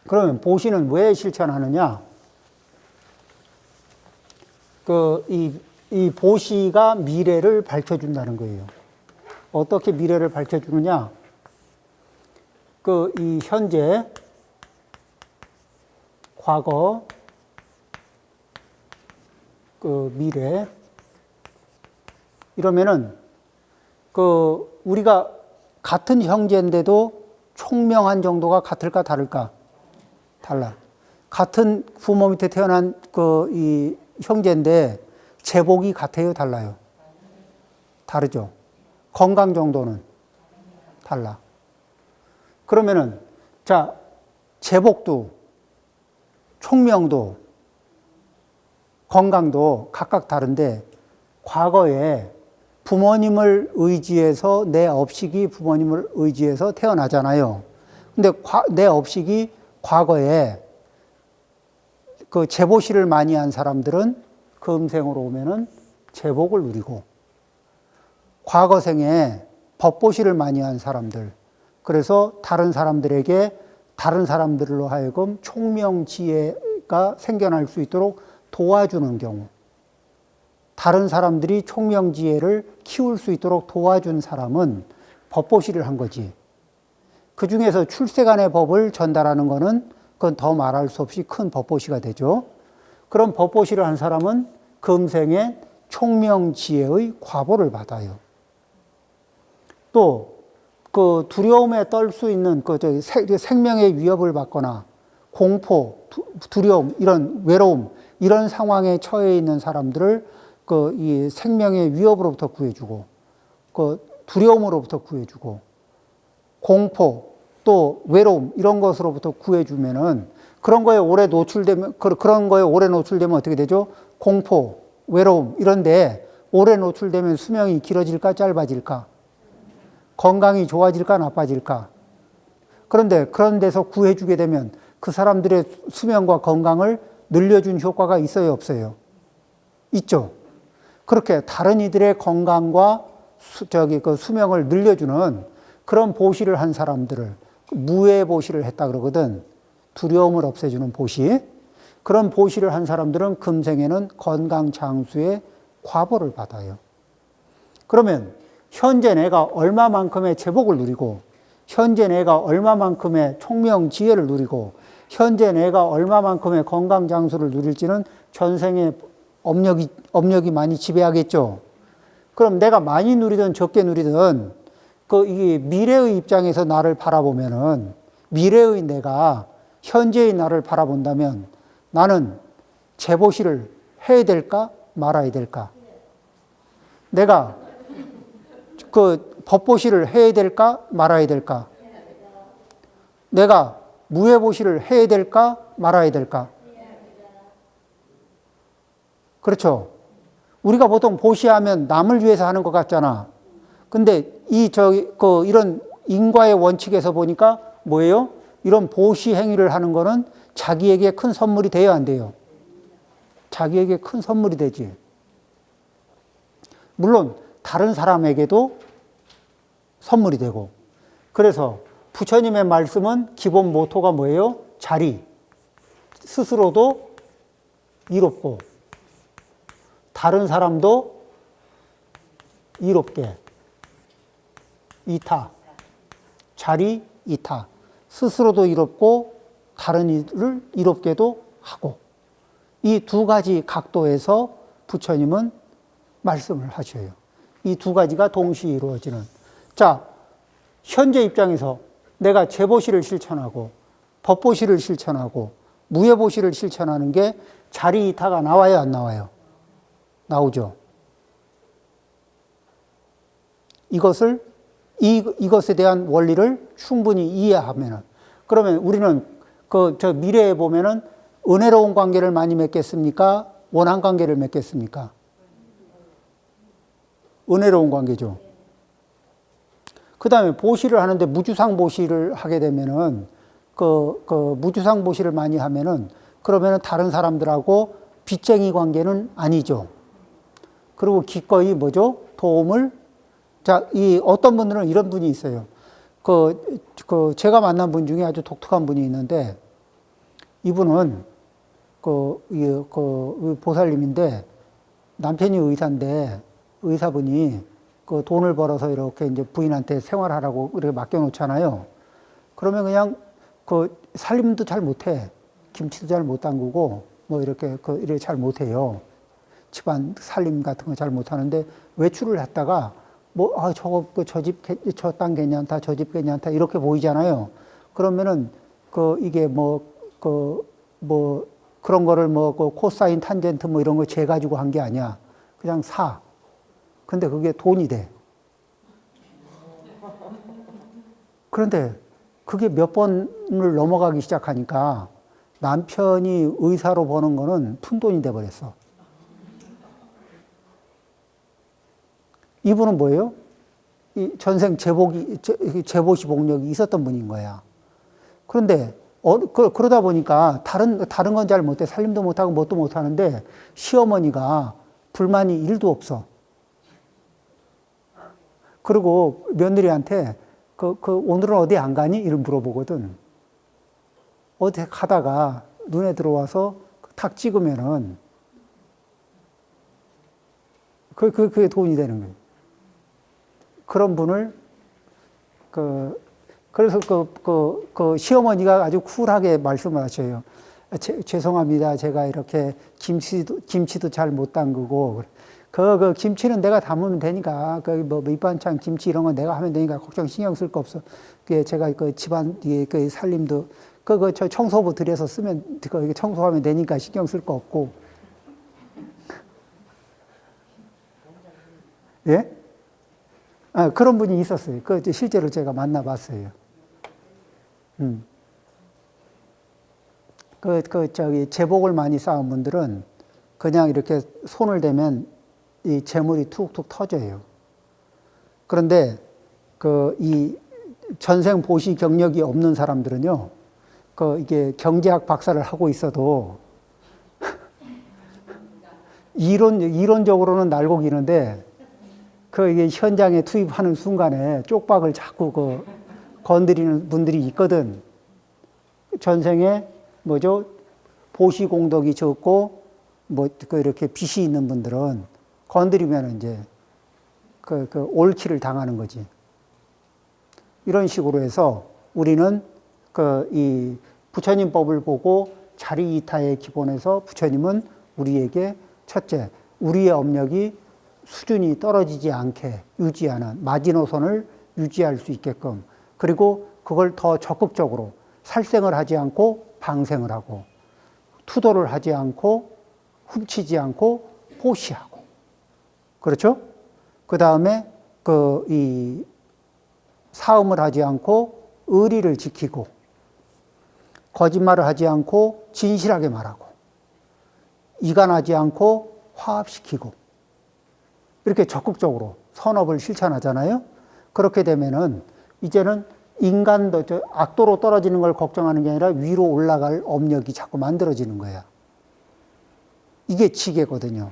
그러면 보시는 왜 실천하느냐? 이 보시가 미래를 밝혀준다는 거예요. 어떻게 미래를 밝혀주느냐? 이 현재, 과거, 미래. 이러면은, 우리가 같은 형제인데도 총명한 정도가 같을까, 다를까? 달라. 같은 부모 밑에 태어난 이 형제인데, 제복이 같아요, 달라요? 다르죠. 건강 정도는 달라. 그러면은, 자, 제복도, 총명도, 건강도 각각 다른데, 과거에 부모님을 의지해서 내 업식이 부모님을 의지해서 태어나잖아요. 근데 내 업식이 과거에 제보시를 많이 한 사람들은 금생으로 오면은 제복을 누리고, 과거생에 법보시를 많이 한 사람들, 그래서 다른 사람들에게 다른 사람들로 하여금 총명지혜가 생겨날 수 있도록 도와주는 경우, 다른 사람들이 총명지혜를 키울 수 있도록 도와준 사람은 법보시를 한 거지. 그 중에서 출세간의 법을 전달하는 거는 그건 더 말할 수 없이 큰 법보시가 되죠. 그런 법보시를 한 사람은 금생에 총명지혜의 과보를 받아요. 또 두려움에 떨 수 있는 생명의 위협을 받거나 공포, 두려움, 이런 외로움, 이런 상황에 처해 있는 사람들을 이 생명의 위협으로부터 구해주고, 두려움으로부터 구해주고, 공포, 또 외로움, 이런 것으로부터 구해주면은 그런 거에 오래 노출되면 어떻게 되죠? 공포, 외로움, 이런데 오래 노출되면 수명이 길어질까, 짧아질까? 건강이 좋아질까, 나빠질까? 그런데 그런 데서 구해주게 되면 그 사람들의 수명과 건강을 늘려준 효과가 있어요, 없어요? 있죠. 그렇게 다른 이들의 건강과 수명을 늘려주는 그런 보시를 한 사람들을 무해 보시를 했다 그러거든. 두려움을 없애주는 보시. 그런 보시를 한 사람들은 금생에는 건강 장수의 과보를 받아요. 그러면 현재 내가 얼마만큼의 제복을 누리고, 현재 내가 얼마만큼의 총명 지혜를 누리고, 현재 내가 얼마만큼의 건강 장수를 누릴지는 전생의 업력이 많이 지배하겠죠. 그럼 내가 많이 누리든 적게 누리든 이게 미래의 입장에서 나를 바라보면은, 미래의 내가 현재의 나를 바라본다면 나는 재보시를 해야 될까 말아야 될까? 내가 법보시를 해야 될까 말아야 될까? 내가 무해보시를 해야 될까 말아야 될까? 그렇죠. 우리가 보통 보시하면 남을 위해서 하는 것 같잖아. 근데 이런 인과의 원칙에서 보니까 뭐예요? 이런 보시 행위를 하는 거는 자기에게 큰 선물이 돼야 안 돼요. 자기에게 큰 선물이 되지. 물론 다른 사람에게도 선물이 되고. 그래서 부처님의 말씀은 기본 모토가 뭐예요? 자리. 스스로도 이롭고 다른 사람도 이롭게. 이타. 자리, 이타. 스스로도 이롭고 다른 이를 이롭게도 하고. 이 두 가지 각도에서 부처님은 말씀을 하셔요. 이 두 가지가 동시에 이루어지는. 자, 현재 입장에서 내가 재보시를 실천하고 법보시를 실천하고 무예보시를 실천하는 게 자리 이타가 나와요, 안 나와요? 나오죠. 이것에 대한 원리를 충분히 이해하면은, 그러면 우리는 저 미래에 보면은 은혜로운 관계를 많이 맺겠습니까? 원한 관계를 맺겠습니까? 은혜로운 관계죠. 그 다음에 보시를 하는데 무주상 보시를 하게 되면은, 무주상 보시를 많이 하면은, 그러면은 다른 사람들하고 빚쟁이 관계는 아니죠. 그리고 기꺼이 뭐죠? 도움을, 어떤 분들은 이런 분이 있어요. 제가 만난 분 중에 아주 독특한 분이 있는데, 이분은, 보살님인데, 남편이 의사인데, 의사분이 돈을 벌어서 이렇게 이제 부인한테 생활하라고 이렇게 맡겨놓잖아요. 그러면 그냥 살림도 잘 못해. 김치도 잘 못 담그고, 이렇게 잘 못해요. 집안 살림 같은 거 잘 못하는데, 외출을 했다가, 저 집, 저 땅 괜찮다, 저 집 괜찮다, 이렇게 보이잖아요. 그러면은, 이게 그런 거를 코사인, 탄젠트 이런 거 재가지고 한 게 아니야. 그냥 사. 근데 그게 돈이 돼. 그런데 그게 몇 번을 넘어가기 시작하니까 남편이 의사로 버는 거는 푼돈이 돼 버렸어. 이분은 뭐예요? 이 전생 재보시 복력이 있었던 분인 거야. 그런데 그러다 보니까 다른 건 잘 못해. 살림도 못하고 뭣도 못하는데 시어머니가 불만이 1도 없어. 그리고 며느리한테 오늘은 어디 안 가니? 이런 물어보거든. 어디 가다가 눈에 들어와서 탁 찍으면은 그게 돈이 되는 거예요. 그런 분을 그래서 시어머니가 아주 쿨하게 말씀을 하셔요. 죄송합니다. 제가 이렇게 김치도 잘 못 담그고 그 김치는 내가 담으면 되니까 밑반찬 김치 이런 건 내가 하면 되니까 걱정 신경 쓸 거 없어. 제가 집안 살림도 저 청소부 들여서 쓰면, 이게 청소하면 되니까 신경 쓸 거 없고. 예? 아, 그런 분이 있었어요. 실제로 제가 만나봤어요. 제복을 많이 쌓은 분들은 그냥 이렇게 손을 대면 이 재물이 툭툭 터져요. 그런데 이 전생 보시 경력이 없는 사람들은요, 이게 경제학 박사를 하고 있어도 이론적으로는 날고 기는데 이게 현장에 투입하는 순간에 쪽박을 자꾸 건드리는 분들이 있거든. 전생에 뭐죠? 보시 공덕이 적고 이렇게 빚이 있는 분들은 건드리면 이제 올킬을 당하는 거지. 이런 식으로 해서 우리는 이 부처님 법을 보고 자리이타의 기본에서 부처님은 우리에게 첫째, 우리의 업력이 수준이 떨어지지 않게 유지하는 마지노선을 유지할 수 있게끔, 그리고 그걸 더 적극적으로 살생을 하지 않고 방생을 하고, 투도를 하지 않고 훔치지 않고 포시하고, 그렇죠? 그 다음에 이 사음을 하지 않고 의리를 지키고, 거짓말을 하지 않고 진실하게 말하고, 이간하지 않고 화합시키고, 이렇게 적극적으로 선업을 실천하잖아요. 그렇게 되면은 이제는 인간도 악도로 떨어지는 걸 걱정하는 게 아니라 위로 올라갈 업력이 자꾸 만들어지는 거야. 이게 지계거든요.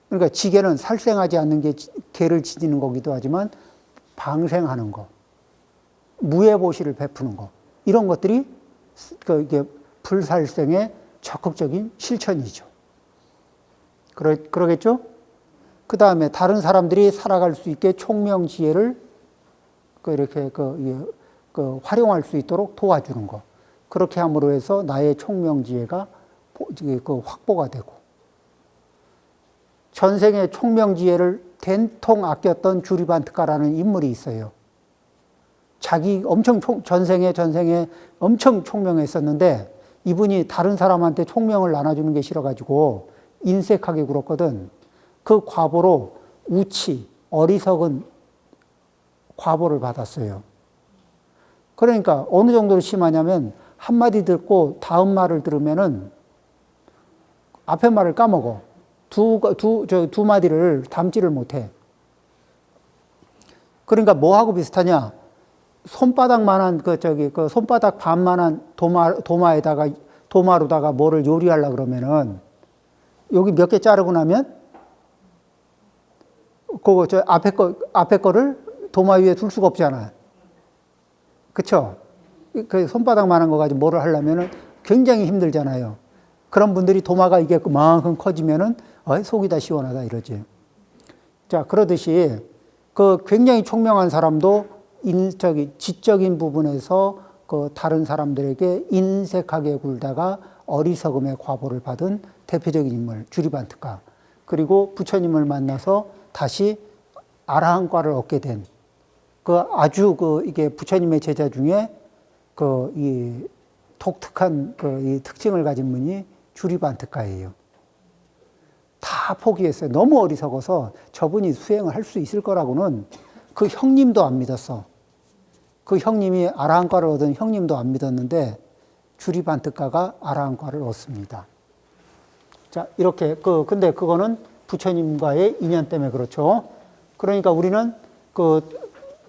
그러니까 지계는 살생하지 않는 게 계를 지니는 거기도 하지만 방생하는 거, 무해보시를 베푸는 거, 이런 것들이 이게 불살생의 적극적인 실천이죠. 그러겠죠? 그 다음에 다른 사람들이 살아갈 수 있게 총명지혜를 이렇게 활용할 수 있도록 도와주는 거. 그렇게 함으로 해서 나의 총명지혜가 확보가 되고, 전생의 총명지혜를 된통 아꼈던 주리반트가라는 인물이 있어요. 자기 전생에 엄청 총명했었는데 이분이 다른 사람한테 총명을 나눠주는 게 싫어가지고 인색하게 굴었거든. 그 과보로 우치, 어리석은 과보를 받았어요. 그러니까 어느 정도로 심하냐면 한마디 듣고 다음 말을 들으면은 앞에 말을 까먹어. 두 마디를 담지를 못해. 그러니까 뭐하고 비슷하냐? 손바닥만한 손바닥 반만한 도마로다가 뭐를 요리하려 그러면은 여기 몇 개 자르고 나면 앞에 거를 도마 위에 둘 수가 없잖아. 그쵸? 손바닥만한 거 가지고 뭐를 하려면은 굉장히 힘들잖아요. 그런 분들이 도마가 이게 그만큼 커지면은 속이 다 시원하다 이러지. 자, 그러듯이 굉장히 총명한 사람도 지적인 부분에서 다른 사람들에게 인색하게 굴다가 어리석음의 과보를 받은 대표적인 인물, 주리반트가. 그리고 부처님을 만나서 다시 아라한과를 얻게 된, 이게 부처님의 제자 중에 이 독특한 이 특징을 가진 분이 주리반트가예요. 다 포기했어요. 너무 어리석어서 저분이 수행을 할 수 있을 거라고는 그 형님도 안 믿었어. 그 형님이 아라한과를 얻은 형님도 안 믿었는데 주리반트가가 아라한과를 얻습니다. 자, 이렇게 근데 그거는 부처님과의 인연 때문에 그렇죠. 그러니까 우리는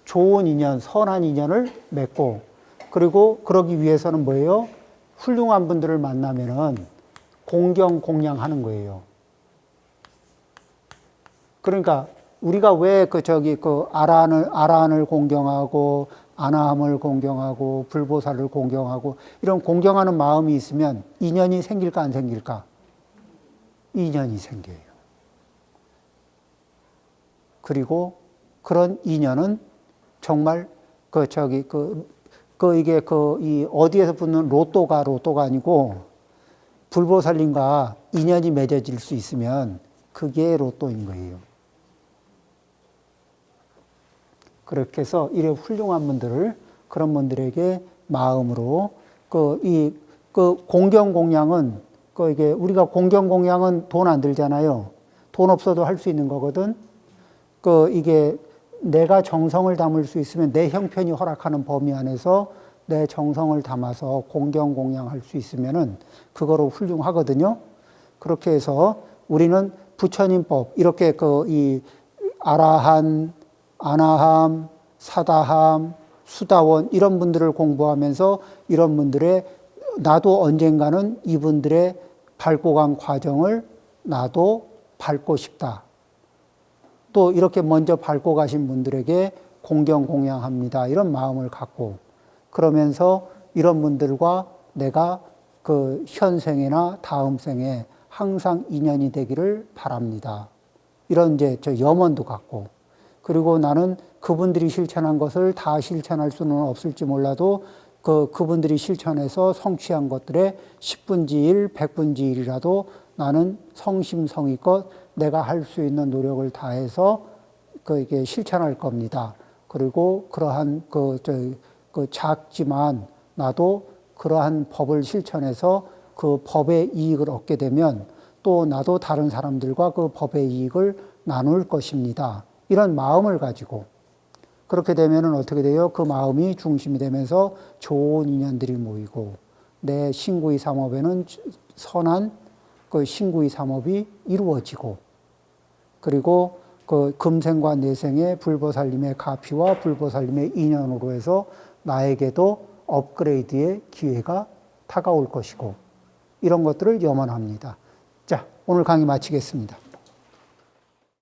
좋은 인연, 선한 인연을 맺고, 그리고 그러기 위해서는 뭐예요? 훌륭한 분들을 만나면은 공양하는 거예요. 그러니까 우리가 왜 아라한을 공경하고 아나함을 공경하고 불보살을 공경하고 이런 공경하는 마음이 있으면 인연이 생길까 안 생길까? 인연이 생겨요. 그리고 그런 인연은 정말 이게 이 어디에서 붙는 로또가 아니고 불보살님과 인연이 맺어질 수 있으면 그게 로또인 거예요. 그렇게 해서 이래 훌륭한 분들을 그런 분들에게 마음으로 공경공양은, 이게 우리가 공경공양은 돈 안 들잖아요. 돈 없어도 할 수 있는 거거든. 이게 내가 정성을 담을 수 있으면 내 형편이 허락하는 범위 안에서 내 정성을 담아서 공경공양할 수 있으면은 그거로 훌륭하거든요. 그렇게 해서 우리는 부처님법, 이렇게 이 아라한, 아나함, 사다함, 수다원, 이런 분들을 공부하면서 이런 분들의, 나도 언젠가는 이분들의 밟고 간 과정을 나도 밟고 싶다. 또 이렇게 먼저 밟고 가신 분들에게 공경공양합니다. 이런 마음을 갖고, 그러면서 이런 분들과 내가 현생이나 다음 생에 항상 인연이 되기를 바랍니다. 이런 이제 저 염원도 갖고, 그리고 나는 그분들이 실천한 것을 다 실천할 수는 없을지 몰라도 그분들이 실천해서 성취한 것들의 10분지 1, 100분지 1이라도 나는 성심성의껏 내가 할 수 있는 노력을 다해서 이게 실천할 겁니다. 그리고 그러한 작지만 나도 그러한 법을 실천해서 그 법의 이익을 얻게 되면 또 나도 다른 사람들과 그 법의 이익을 나눌 것입니다. 이런 마음을 가지고 그렇게 되면은 어떻게 돼요? 그 마음이 중심이 되면서 좋은 인연들이 모이고 내 신구의 삼업에는 선한 그 신구의 삼업이 이루어지고, 그리고 그 금생과 내생의 불보살님의 가피와 불보살님의 인연으로 해서 나에게도 업그레이드의 기회가 다가올 것이고, 이런 것들을 염원합니다. 자, 오늘 강의 마치겠습니다.